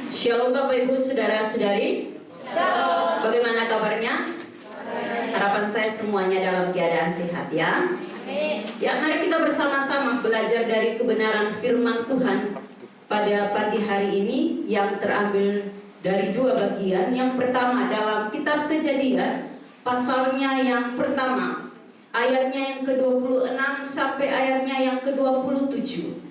Shalom Bapak Ibu Saudara-saudari. Shalom. Bagaimana kabarnya? Harapan saya semuanya dalam keadaan sehat ya. Ya, mari kita bersama-sama belajar dari kebenaran firman Tuhan pada pagi hari ini yang terambil dari dua bagian. Yang pertama dalam kitab Kejadian pasalnya yang pertama, ayatnya yang ke-26 sampai ayatnya yang ke-27.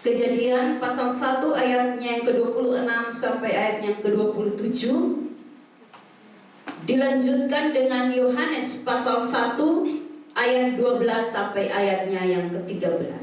Kejadian pasal 1 ayatnya yang ke-26 sampai ayat yang ke-27. Dilanjutkan dengan Yohanes pasal 1 ayat 12 sampai ayatnya yang ke-13.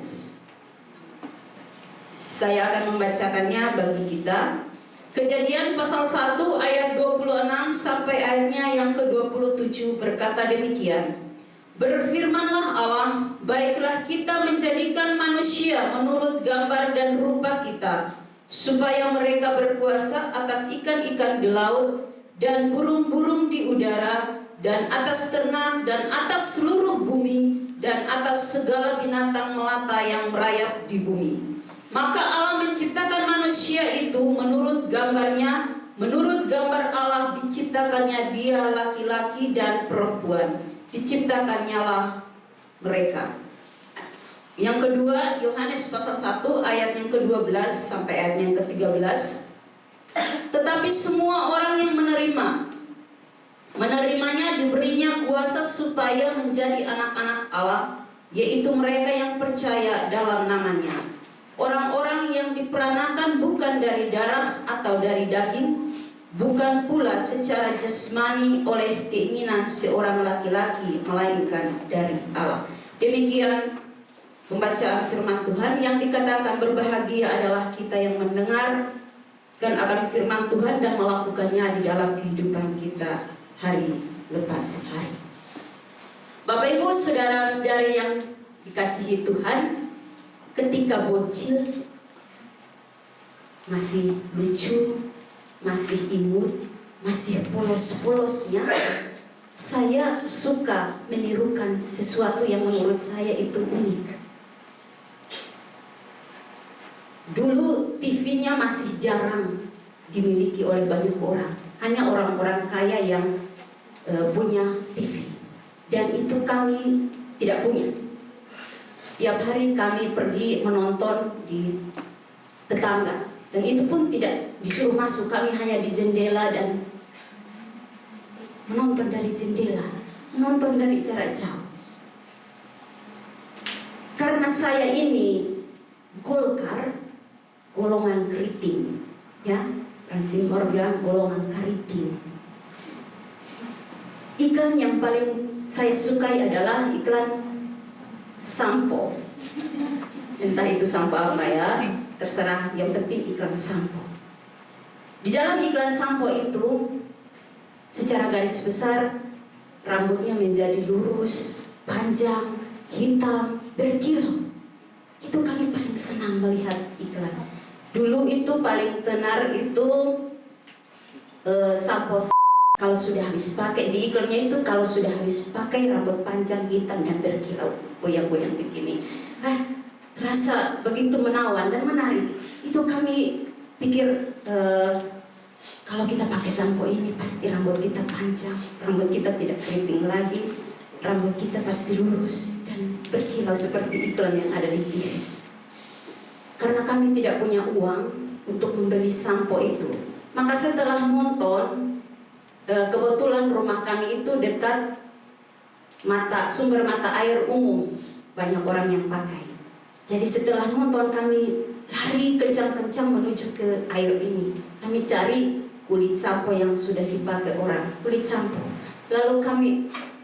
Saya akan membacakannya bagi kita. Kejadian pasal 1 ayat 26 sampai ayatnya yang ke-27 berkata demikian. Berfirmanlah Allah, baiklah kita menjadikan manusia menurut gambar dan rupa kita, supaya mereka berkuasa atas ikan-ikan di laut dan burung-burung di udara, dan atas ternak dan atas seluruh bumi, dan atas segala binatang melata yang merayap di bumi. Maka Allah menciptakan manusia itu menurut gambarnya, menurut gambar Allah diciptakannya dia laki-laki dan perempuan. Diciptakannya lah mereka. Yang kedua, Yohanes pasal 1 ayat yang ke-12 sampai ayat yang ke-13. Tetapi semua orang yang menerimanya diberinya kuasa supaya menjadi anak-anak Allah, yaitu mereka yang percaya dalam namanya. Orang-orang yang diperanakan bukan dari darah atau dari daging, bukan pula secara jasmani oleh keinginan seorang laki-laki, melainkan dari Allah. Demikian pembacaan firman Tuhan. Yang dikatakan berbahagia adalah kita yang mendengarkan akan firman Tuhan dan melakukannya di dalam kehidupan kita hari lepas hari. Bapak Ibu saudara-saudari yang dikasihi Tuhan, ketika bocil masih lucu, masih imut, masih polos-polosnya, saya suka menirukan sesuatu yang menurut saya itu unik. Dulu TV-nya masih jarang dimiliki oleh banyak orang, hanya orang-orang kaya yang punya TV, dan itu kami tidak punya. Setiap hari kami pergi menonton di tetangga, dan itu pun tidak disuruh masuk, kami hanya di jendela dan menonton dari jendela, menonton dari jarak jauh. Karena saya ini Golkar, golongan keriting, ya, orang Timur bilang golongan keriting. Iklan yang paling saya sukai adalah iklan sampo. Entah itu sampo apa ya, terserah, yang penting iklan sampo. Di dalam iklan sampo itu, secara garis besar, rambutnya menjadi lurus, panjang, hitam, berkilau. Itu kami paling senang melihat iklan. Dulu itu paling tenar itu sampo. Kalau sudah habis pakai, di iklannya itu kalau sudah habis pakai rambut panjang, hitam, dan berkilau, goyang-goyang begini, terasa begitu menawan dan menarik. Itu kami pikir, kalau kita pakai sampo ini pasti rambut kita panjang, rambut kita tidak keriting lagi, rambut kita pasti lurus dan berkilau seperti iklan yang ada di TV. Karena kami tidak punya uang untuk membeli sampo itu, maka setelah nonton, kebetulan rumah kami itu dekat sumber mata air umum, banyak orang yang pakai. Jadi setelah nonton kami lari kencang-kencang menuju ke air ini. Kami cari kulit sampo yang sudah dipakai orang, kulit sampo. Lalu kami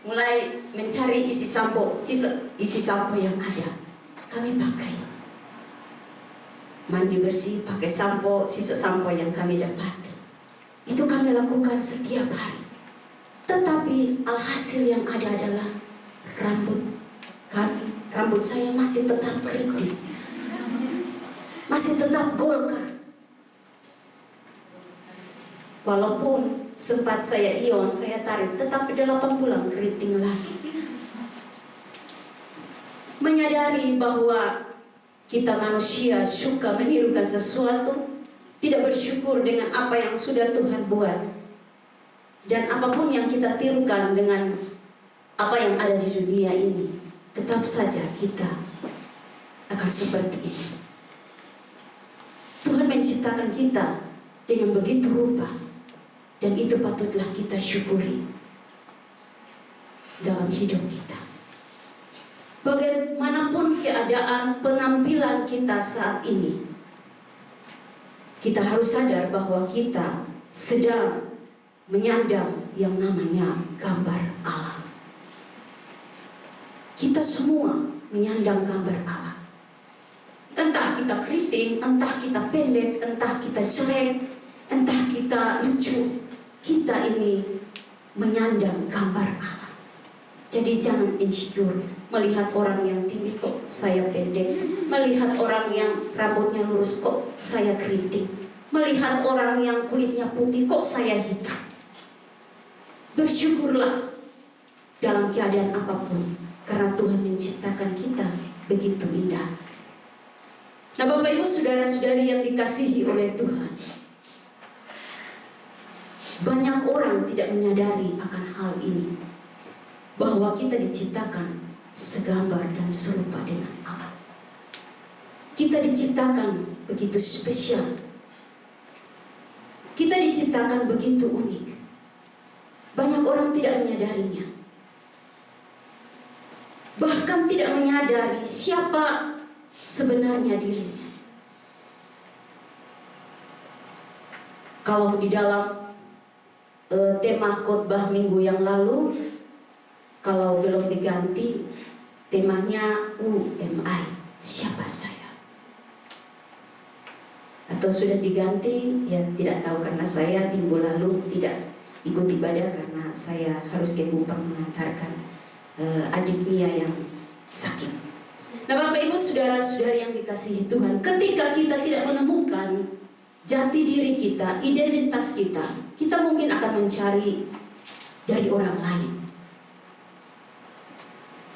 mulai mencari isi sampo yang ada. Kami pakai. Mandi bersih pakai sampo, sisa sampo yang kami dapat. Itu kami lakukan setiap hari. Tetapi alhasil yang ada adalah rambut saya masih tetap keriting, masih tetap Golkar. Walaupun sempat saya tarik, tetapi 8 bulan keriting lagi. Menyadari bahwa kita manusia suka menirukan sesuatu, tidak bersyukur dengan apa yang sudah Tuhan buat, dan apapun yang kita tirukan dengan apa yang ada di dunia ini, tetap saja kita akan seperti ini. Tuhan menciptakan kita dengan begitu rupa, dan itu patutlah kita syukuri dalam hidup kita. Bagaimanapun keadaan penampilan kita saat ini, kita harus sadar bahwa kita sedang menyandang yang namanya gambar Allah. Kita semua menyandang gambar Allah. Entah kita keriting, entah kita pendek, entah kita jelek, entah kita lucu, kita ini menyandang gambar Allah. Jadi jangan insecure melihat orang yang tinggi kok saya pendek, melihat orang yang rambutnya lurus kok saya keriting, melihat orang yang kulitnya putih kok saya hitam. Bersyukurlah dalam keadaan apapun, karena Tuhan menciptakan kita begitu indah. Nah, Bapak Ibu saudara-saudari yang dikasihi oleh Tuhan, banyak orang tidak menyadari akan hal ini, bahwa kita diciptakan segambar dan serupa dengan Allah. Kita diciptakan begitu spesial. Kita diciptakan begitu unik. Banyak orang tidak menyadarinya. Bahkan tidak menyadari siapa sebenarnya dirinya. Kalau di dalam tema khotbah minggu yang lalu, kalau belum diganti, temanya UMI, siapa saya? Atau sudah diganti, ya tidak tahu, karena saya minggu lalu tidak ikut ibadah karena saya harus ke Kupang mengantarkan adik Mia yang sakit. Nah, Bapak Ibu saudara-saudari yang dikasihi Tuhan, ketika kita tidak menemukan jati diri kita, identitas kita, kita mungkin akan mencari dari orang lain.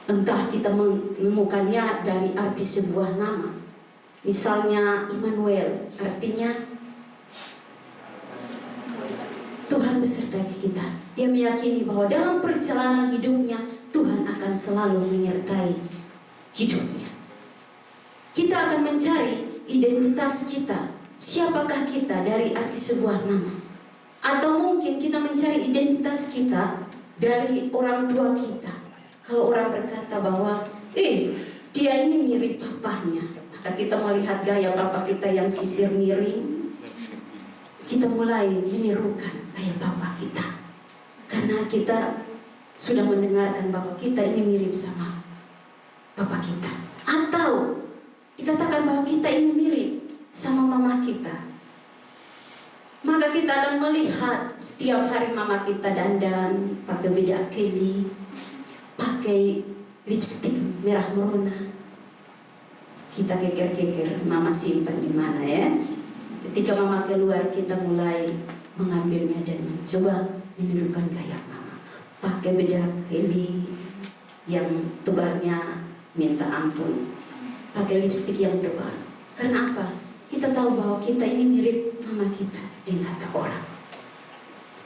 Entah kita menemukannya dari arti sebuah nama. Misalnya Immanuel, artinya Tuhan beserta kita. Dia meyakini bahwa dalam perjalanan hidupnya Tuhan akan selalu menyertai hidupnya. Kita akan mencari identitas kita. Siapakah kita dari arti sebuah nama? Atau mungkin kita mencari identitas kita dari orang tua kita. Kalau orang berkata bahwa dia ini mirip papahnya, maka kita melihat gaya papa kita yang sisir miring, kita mulai menirukan gaya papa kita, karena kita sudah mendengarkan bahwa kita ini mirip sama papa kita. Atau dikatakan bahwa kita ini mirip sama mama kita, maka kita akan melihat setiap hari mama kita dandan pakai bedak keli, pakai lipstik merah merona. Kita keker-keker, mama simpan di mana ya? Ketika mama keluar, kita mulai mengambilnya dan mencoba menirukan gaya mama. Pakai bedak keli yang tebalnya minta ampun, pakai lipstik yang tebal. Karena apa? Kita tahu bahwa kita ini mirip mama kita dengan kata orang.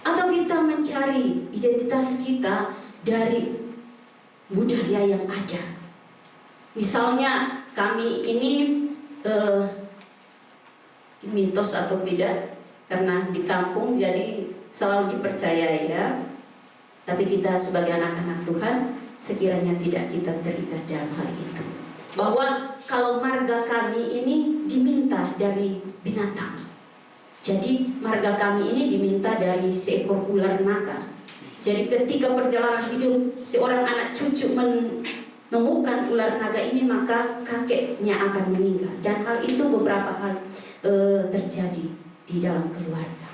Atau kita mencari identitas kita dari budaya yang ada. Misalnya kami ini mitos atau tidak, karena di kampung jadi selalu dipercayai ya. Tapi kita sebagai anak-anak Tuhan sekiranya tidak kita terikat dalam hal itu, bahwa kalau marga kami ini diminta dari binatang. Jadi marga kami ini diminta dari seekor ular naga. Jadi ketika perjalanan hidup seorang anak cucu menemukan ular naga ini, maka kakeknya akan meninggal. Dan hal itu beberapa hal terjadi di dalam keluarga.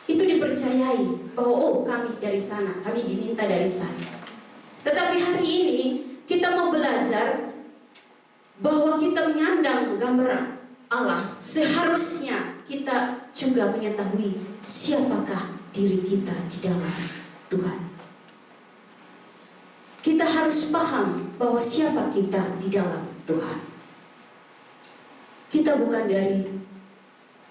Itu dipercayai bahwa kami dari sana, kami diminta dari sana. Tetapi hari ini kita mau belajar bahwa kita menyandang gambar Allah. Seharusnya kita juga mengetahui siapakah diri kita di dalam Tuhan. Kita harus paham bahwa siapa kita di dalam Tuhan. Kita bukan dari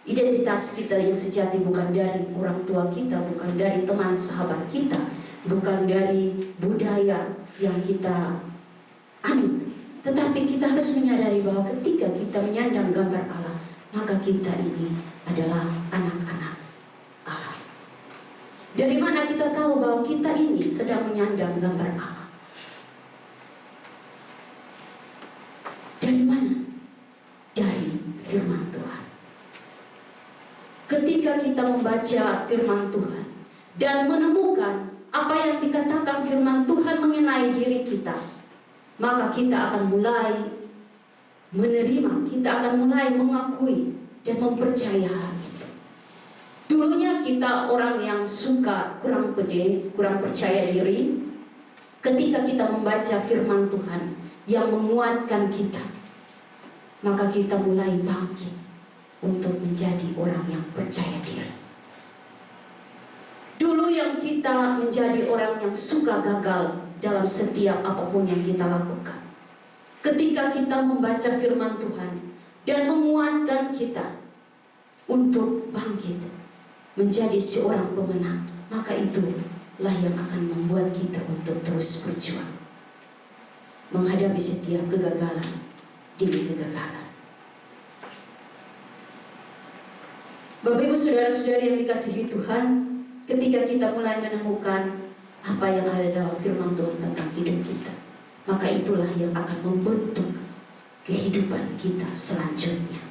Identitas kita yang sejati bukan dari orang tua kita, bukan dari teman sahabat kita, bukan dari budaya yang kita anut. Tetapi kita harus menyadari bahwa ketika kita menyandang gambar Allah, maka kita ini adalah anak-anak Allah. Dari mana kita tahu bahwa kita ini sedang menyandang gambar Allah? Dari mana? Dari firman Tuhan. Ketika kita membaca firman Tuhan dan menemukan apa yang dikatakan firman Tuhan mengenai diri kita, maka kita akan mulai menerima, kita akan mulai mengakui dan mempercayai hal itu. Dulunya kita orang yang suka, kurang pede, kurang percaya diri. Ketika kita membaca firman Tuhan yang menguatkan kita, maka kita mulai bangkit untuk menjadi orang yang percaya diri. Dulu yang kita menjadi orang yang suka gagal dalam setiap apapun yang kita lakukan. Ketika kita membaca firman Tuhan dan menguatkan kita untuk bangkit menjadi seorang pemenang, maka itulah yang akan membuat kita untuk terus berjuang menghadapi setiap kegagalan demi kegagalan. Bapak Ibu saudara-saudari yang dikasihi Tuhan, ketika kita mulai menemukan apa yang ada dalam firman Tuhan tentang hidup kita, maka itulah yang akan membentuk kehidupan kita selanjutnya.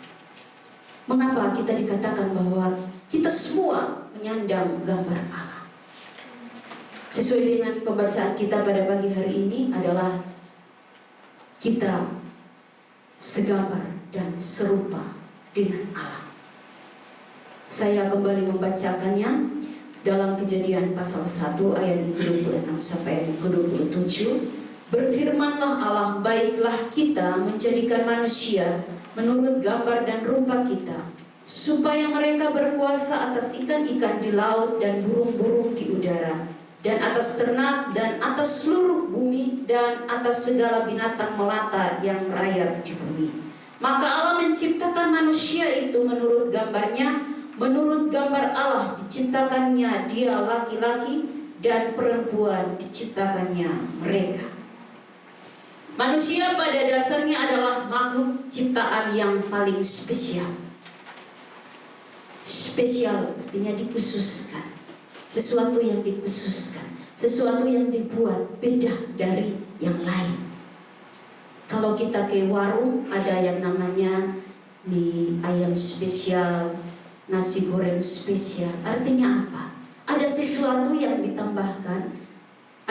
Mengapa kita dikatakan bahwa kita semua menyandang gambar Allah? Sesuai dengan pembacaan kita pada pagi hari ini adalah kita segambar dan serupa dengan Allah. Saya kembali membacakannya dalam Kejadian pasal 1 ayat 26 sampai ayat 27. Berfirmanlah Allah, baiklah kita menjadikan manusia menurut gambar dan rupa kita, supaya mereka berkuasa atas ikan-ikan di laut dan burung-burung di udara, dan atas ternak dan atas seluruh bumi, dan atas segala binatang melata yang merayap di bumi. Maka Allah menciptakan manusia itu menurut gambarnya. Menurut gambar Allah diciptakannya dia laki-laki, dan perempuan diciptakannya mereka. Manusia pada dasarnya adalah makhluk ciptaan yang paling spesial. Spesial artinya dikhususkan, sesuatu yang dikhususkan, sesuatu yang dibuat beda dari yang lain. Kalau kita ke warung, ada yang namanya mie ayam spesial, nasi goreng spesial. Artinya apa? Ada sesuatu yang ditambahkan,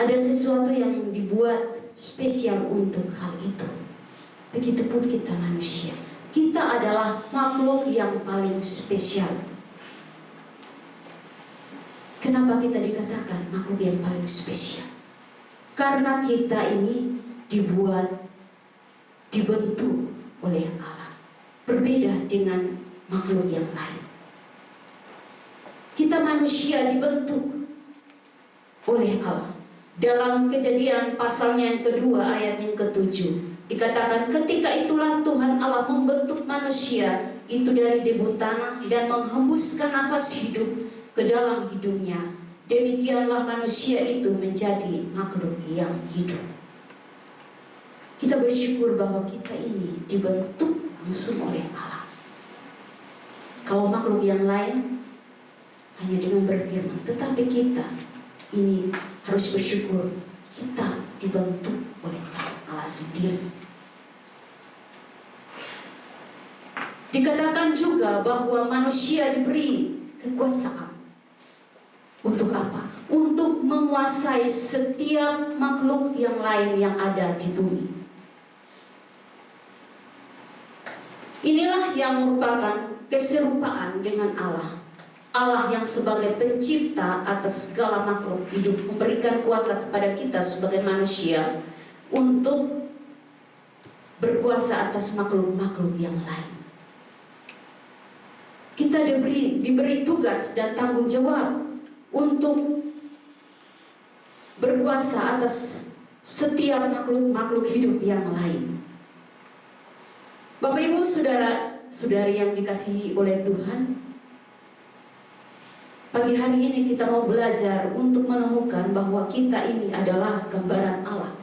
ada sesuatu yang dibuat spesial untuk hal itu. Begitupun kita manusia, kita adalah makhluk yang paling spesial. Kenapa kita dikatakan makhluk yang paling spesial? Karena kita ini dibentuk oleh Allah, berbeda dengan makhluk yang lain. Kita manusia dibentuk oleh Allah. Dalam Kejadian pasalnya yang kedua ayat yang ke-7 dikatakan, ketika itulah Tuhan Allah membentuk manusia itu dari debu tanah dan menghembuskan nafas hidup ke dalam hidungnya. Demikianlah manusia itu menjadi makhluk yang hidup. Kita bersyukur bahwa kita ini dibentuk langsung oleh Allah. Kalau makhluk yang lain hanya dengan berfirman, tetapi kita ini harus bersyukur kita dibentuk oleh Allah sendiri. Dikatakan juga bahwa manusia diberi kekuasaan. Untuk apa? Untuk menguasai setiap makhluk yang lain yang ada di bumi. Inilah yang merupakan keserupaan dengan Allah. Allah yang sebagai pencipta atas segala makhluk hidup memberikan kuasa kepada kita sebagai manusia untuk berkuasa atas makhluk-makhluk yang lain. Kita diberi tugas dan tanggung jawab untuk berkuasa atas setiap makhluk-makhluk hidup yang lain. Bapak Ibu Saudara saudari yang dikasihi oleh Tuhan, pagi hari ini kita mau belajar untuk menemukan bahwa kita ini adalah gambaran Allah.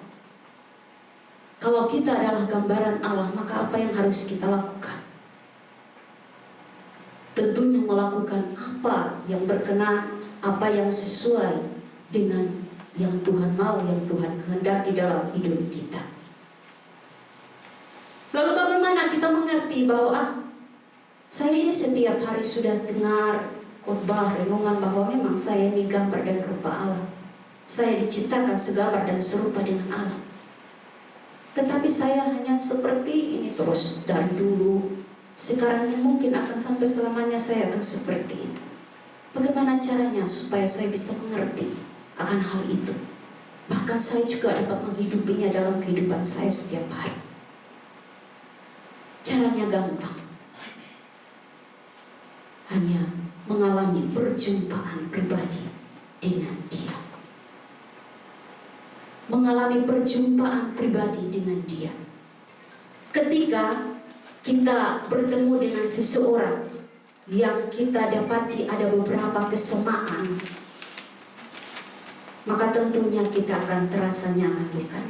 Kalau kita adalah gambaran Allah, maka apa yang harus kita lakukan? Tentunya melakukan apa yang berkenan, apa yang sesuai dengan yang Tuhan mau, yang Tuhan kehendaki dalam hidup kita. Lalu bagaimana kita mengerti bahwa saya ini setiap hari sudah dengar khotbah renungan bahwa memang saya ini gambar dan rupa Allah. Saya diciptakan segambar dan serupa dengan Allah. Tetapi saya hanya seperti ini terus dari dulu. Sekarang mungkin akan sampai selamanya saya akan seperti ini. Bagaimana caranya supaya saya bisa mengerti akan hal itu? Bahkan saya juga dapat menghidupinya dalam kehidupan saya setiap hari. Caranya gampang. Hanya mengalami perjumpaan pribadi dengan Dia. Mengalami perjumpaan pribadi dengan Dia. Ketika kita bertemu dengan seseorang yang kita dapati ada beberapa kesamaan, maka tentunya kita akan terasa nyaman, bukan?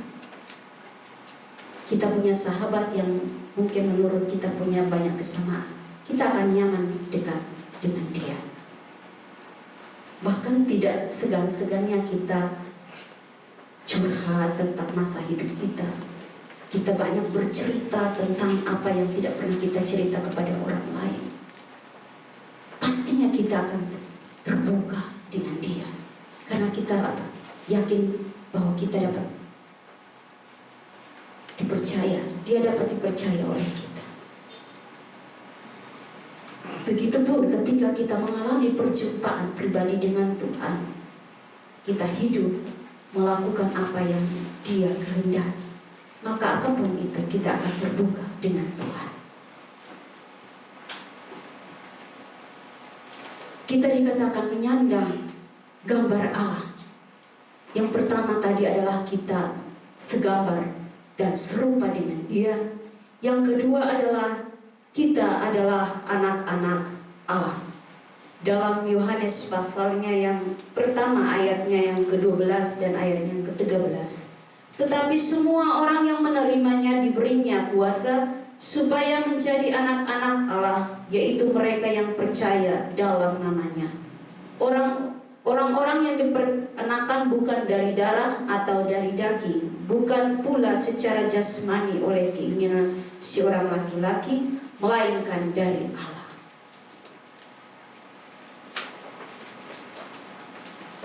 Kita punya sahabat yang mungkin menurut kita punya banyak kesamaan, kita akan nyaman dekat dengan dia. Bahkan tidak segan-segannya kita curhat tentang masa hidup kita. Kita banyak bercerita tentang apa yang tidak pernah kita cerita kepada orang lain. Pastinya kita akan terbuka dengan dia, karena kita yakin bahwa kita dapat dipercaya, dia dapat dipercaya oleh kita. Begitupun ketika kita mengalami perjumpaan pribadi dengan Tuhan, kita hidup melakukan apa yang Dia kehendaki, maka apapun itu kita akan terbuka dengan Tuhan. Kita dikatakan menyandang gambar Allah. Yang pertama tadi adalah kita segambar dan serupa dengan Dia. Yang kedua adalah kita adalah anak-anak Allah. Dalam Yohanes pasalnya yang pertama ayatnya yang ke-12 dan ayatnya yang ke-13. Tetapi semua orang yang menerimanya diberinya kuasa supaya menjadi anak-anak Allah, yaitu mereka yang percaya dalam namanya. Orang-orang yang diperanakan bukan dari darah atau dari daging, bukan pula secara jasmani oleh keinginan si orang laki-laki, melainkan dari Allah.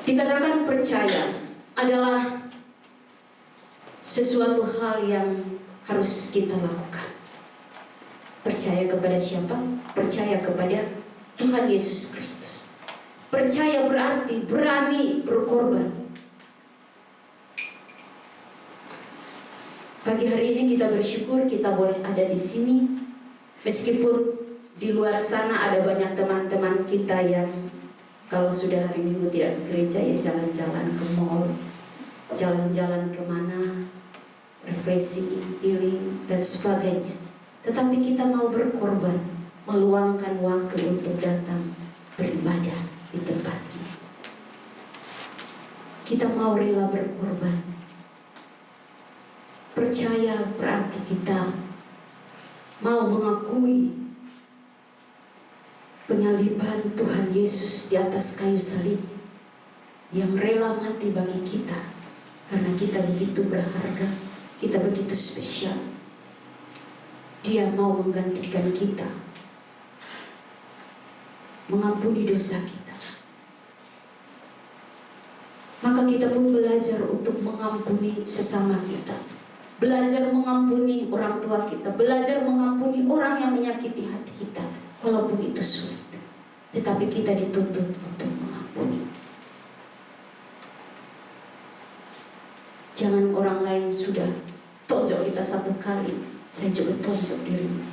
Dikatakan percaya adalah sesuatu hal yang harus kita lakukan. Percaya kepada siapa? Percaya kepada Tuhan Yesus Kristus. Percaya berarti berani berkorban. Pagi hari ini kita bersyukur kita boleh ada di sini. Meskipun di luar sana ada banyak teman-teman kita yang kalau sudah hari Minggu tidak ke gereja, ya jalan-jalan ke mall, jalan-jalan kemana, refreshing, healing, dan sebagainya. Tetapi kita mau berkorban, meluangkan waktu untuk datang beribadah di tempat ini. Kita mau rela berkorban. Percaya berarti kita mau mengakui penyaliban Tuhan Yesus di atas kayu salib yang rela mati bagi kita, karena kita begitu berharga, kita begitu spesial. Dia mau menggantikan kita, mengampuni dosa kita. Maka kita pun belajar untuk mengampuni sesama kita, belajar mengampuni orang tua kita, belajar mengampuni orang yang menyakiti hati kita, walaupun itu sulit. Tetapi kita dituntut untuk mengampuni. Jangan orang lain sudah tonjok kita satu kali, saya juga tonjok dirimu.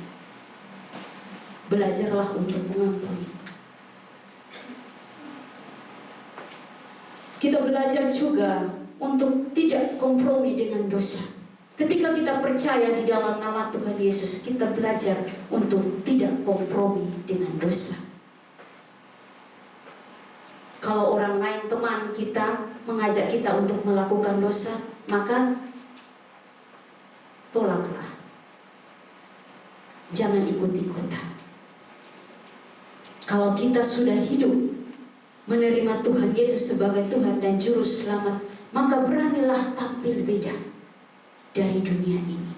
Belajarlah untuk mengampuni. Kita belajar juga untuk tidak kompromi dengan dosa. Ketika kita percaya di dalam nama Tuhan Yesus, kita belajar untuk tidak kompromi dengan dosa. Kalau orang lain, teman kita, mengajak kita untuk melakukan dosa, maka tolaklah. Jangan ikut-ikutan. Kalau kita sudah hidup menerima Tuhan Yesus sebagai Tuhan dan Juru Selamat, maka beranilah tampil beda dari dunia ini.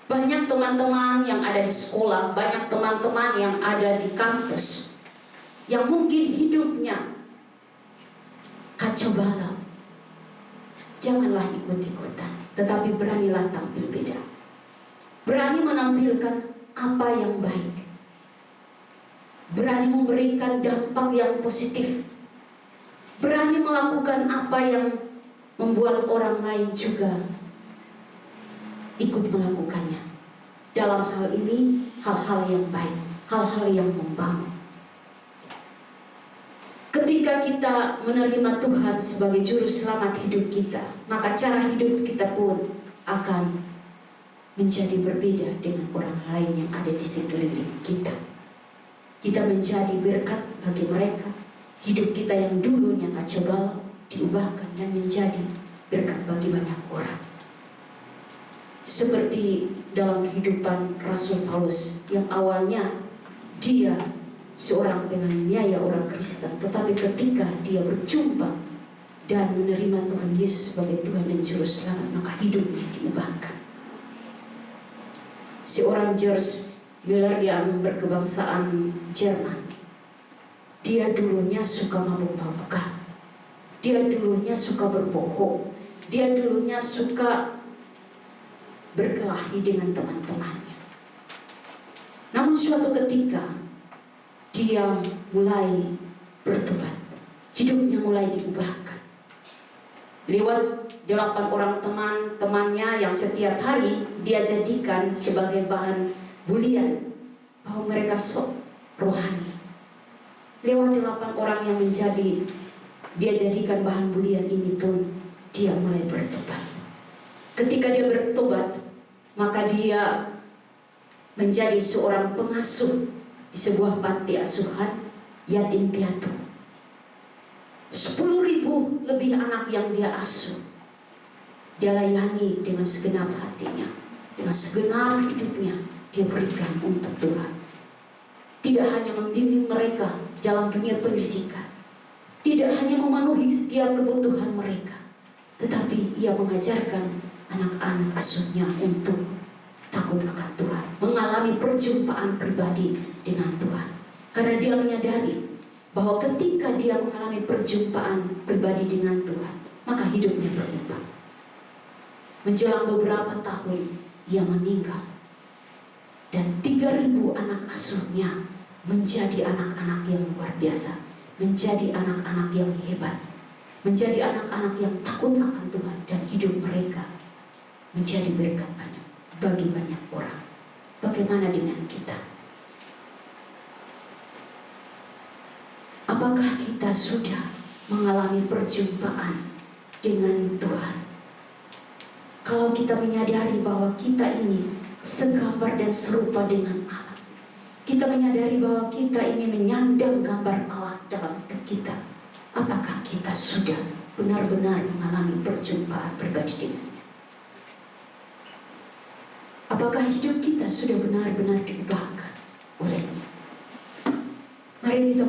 Banyak teman-teman yang ada di sekolah, banyak teman-teman yang ada di kampus, yang mungkin hidupnya kacau balau. Janganlah ikut-ikutan, tetapi beranilah tampil beda. Berani menampilkan apa yang baik, berani memberikan dampak yang positif, berani melakukan apa yang membuat orang lain juga ikut melakukannya. Dalam hal ini, hal-hal yang baik, hal-hal yang membangun. Ketika kita menerima Tuhan sebagai Juru Selamat hidup kita, maka cara hidup kita pun akan menjadi berbeda dengan orang lain yang ada di sekeliling kita. Kita menjadi berkat bagi mereka. Hidup kita yang dulunya kacau balau diubahkan dan menjadi berkat bagi banyak orang. Seperti dalam kehidupan Rasul Paulus yang awalnya dia seorang penganiaya orang Kristen, tetapi ketika dia berjumpa dan menerima Tuhan Yesus sebagai Tuhan dan Juru Selamat, maka hidupnya diubahkan. Seorang George Miller yang berkebangsaan Jerman, dia dulunya suka mabuk-mabukan, dia dulunya suka berbohong, dia dulunya suka berkelahi dengan teman-temannya. Namun suatu ketika dia mulai bertobat, hidupnya mulai diubahkan. Lewat 8 orang teman-temannya yang setiap hari dia jadikan sebagai bahan bulian bahwa mereka sok rohani. Lewat 8 orang yang dia jadikan bahan bulian ini pun dia mulai bertobat. Ketika dia bertobat, maka dia menjadi seorang pengasuh di sebuah panti asuhan yatim piatu. 10.000 lebih anak yang dia asuh, dia layani dengan segenap hatinya, dengan segenap hidupnya dia berikan untuk Tuhan. Tidak hanya membimbing mereka dalam dunia pendidikan, tidak hanya memenuhi setiap kebutuhan mereka, tetapi ia mengajarkan anak-anak asuhnya untuk takut akan Tuhan, mengalami perjumpaan pribadi dengan Tuhan. Karena dia menyadari bahwa ketika dia mengalami perjumpaan pribadi dengan Tuhan, maka hidupnya berubah. Menjelang beberapa tahun, ia meninggal. Dan 3.000 anak asuhnya menjadi anak-anak yang luar biasa, menjadi anak-anak yang hebat, menjadi anak-anak yang takut akan Tuhan, dan hidup mereka menjadi berkat banyak bagi banyak orang. Bagaimana dengan kita? Apakah kita sudah mengalami perjumpaan dengan Tuhan? Kalau kita menyadari bahwa kita ini segambar dan serupa dengan Allah, kita menyadari bahwa kita ini menyandang gambar Allah dalam hidup kita, apakah kita sudah benar-benar mengalami perjumpaan pribadi dengannya? Apakah hidup kita sudah benar-benar diubahkan olehnya? Mari kita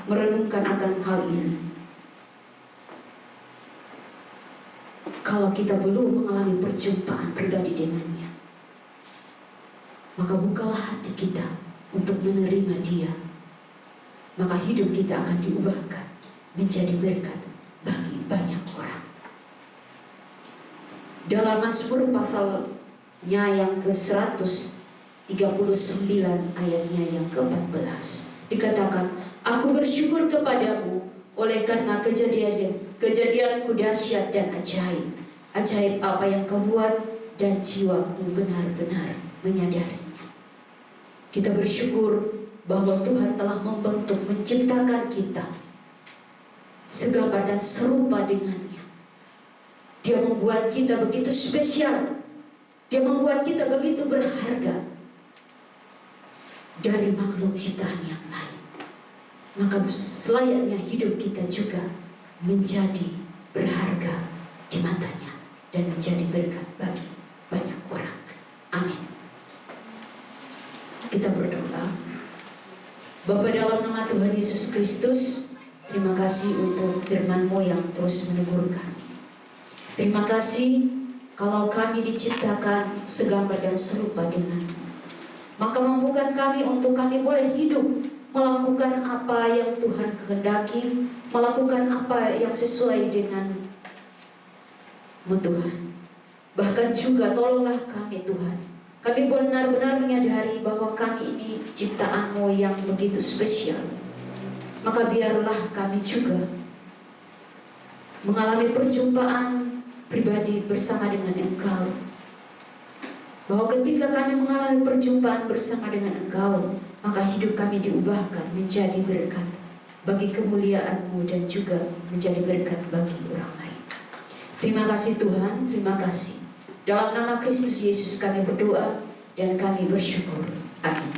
merenungkan akan hal ini. Kalau kita belum mengalami perjumpaan pribadi dengannya, maka bukalah hati kita untuk menerima Dia. Maka hidup kita akan diubahkan menjadi berkat bagi banyak orang. Dalam Mazmur pasalnya yang ke-139 ayatnya yang ke-14 dikatakan, aku bersyukur kepadamu oleh karena kejadianku dahsyat dan ajaib. Ajaib apa yang kau buat dan jiwaku benar-benar menyadarinya. Kita bersyukur bahwa Tuhan telah membentuk, menciptakan kita segambar dan serupa dengannya. Dia membuat kita begitu spesial. Dia membuat kita begitu berharga. dari makhluk ciptaan yang lain. Maka selayaknya hidup kita juga menjadi berharga di matanya dan menjadi berkat bagi banyak orang. Amin. Kita berdoa. Bapa, dalam nama Tuhan Yesus Kristus, terima kasih untuk firman-Mu yang terus menegur kami. Terima kasih kalau kami diciptakan segambar dan serupa dengan-Mu. Maka mampukan kami untuk kami boleh hidup melakukan apa yang Tuhan kehendaki, melakukan apa yang sesuai dengan-Mu Tuhan. Bahkan juga tolonglah kami Tuhan. Kami benar-benar menyadari bahwa kami ini ciptaan-Mu yang begitu spesial. Maka biarlah kami juga mengalami perjumpaan pribadi bersama dengan Engkau. Bahwa ketika kami mengalami perjumpaan bersama dengan Engkau, maka hidup kami diubahkan menjadi berkat bagi kemuliaan-Mu dan juga menjadi berkat bagi orang lain. Terima kasih Tuhan, terima kasih. Dalam nama Kristus Yesus kami berdoa dan kami bersyukur. Amin.